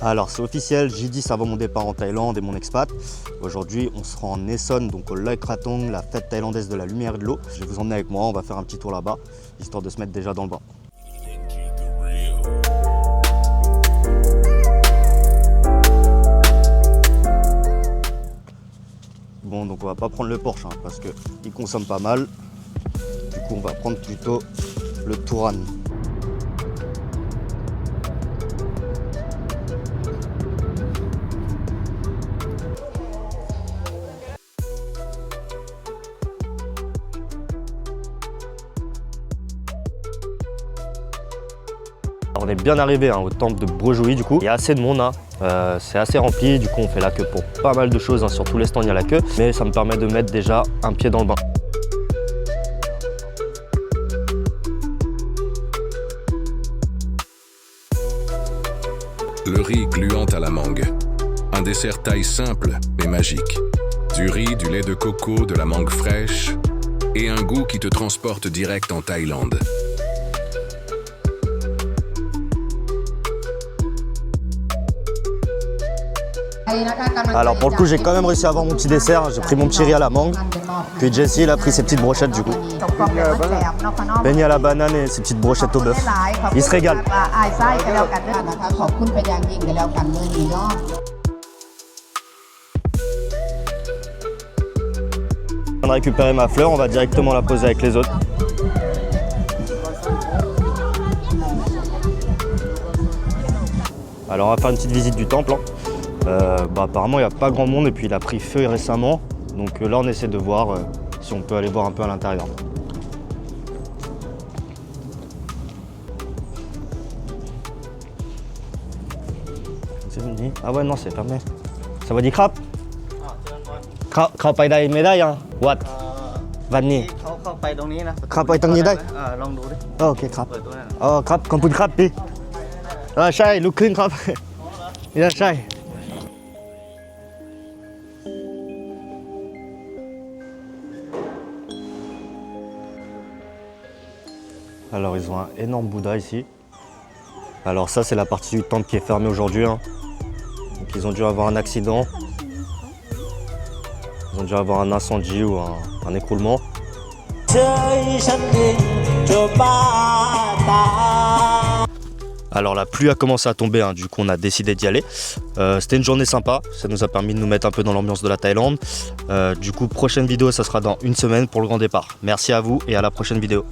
Alors c'est officiel, j'ai dit ça avant mon départ en Thaïlande et mon expat. Aujourd'hui on se rend en Naeson, donc au Loy Krathong, la fête thaïlandaise de la lumière et de l'eau. Je vais vous emmener avec moi, on va faire un petit tour là-bas, histoire de se mettre déjà dans le bain. Bon, donc on va pas prendre le Porsche hein, parce qu'il consomme pas mal. Du coup on va prendre plutôt le Touran. On est bien arrivé hein, au temple de Brojoui, du coup il y a assez de monde, hein. C'est assez rempli, du coup on fait la queue pour pas mal de choses, hein. Sur tous les stands il y a la queue, mais ça me permet de mettre déjà un pied dans le bain. Le riz gluant à la mangue, un dessert thaï simple mais magique. Du riz, du lait de coco, de la mangue fraîche et un goût qui te transporte direct en Thaïlande. Alors pour le coup j'ai quand même réussi à avoir mon petit dessert, j'ai pris mon petit riz à la mangue, puis Jessie il a pris ses petites brochettes du coup. Beignet à la banane et ses petites brochettes au bœuf. Il se régale. Je viens de récupérer ma fleur, on va directement la poser avec les autres. Alors on va faire une petite visite du temple. Apparemment il n'y a pas grand monde et puis il a pris feu récemment. Donc là on essaie de voir si on peut aller voir un peu à l'intérieur. C'est fini. Ah ouais non c'est fermé. Ça va dire crap? Crapไปได้ไม่ได้ยัง What วันนี้เข้าไปตรงนี้นะเข้าไปตรงนี้ได้ลองดูดิโอเคครับครับขอบคุณครับพี่ใช่ลุกขึ้นครับใช่ Alors ils ont un énorme Bouddha ici. Alors ça c'est la partie du temple qui est fermée aujourd'hui, hein. Donc ils ont dû avoir un accident. Ils ont dû avoir un incendie ou un écroulement. Alors la pluie a commencé à tomber, hein, du coup on a décidé d'y aller. C'était une journée sympa, ça nous a permis de nous mettre un peu dans l'ambiance de la Thaïlande. Du coup prochaine vidéo ça sera dans une semaine pour le grand départ. Merci à vous et à la prochaine vidéo.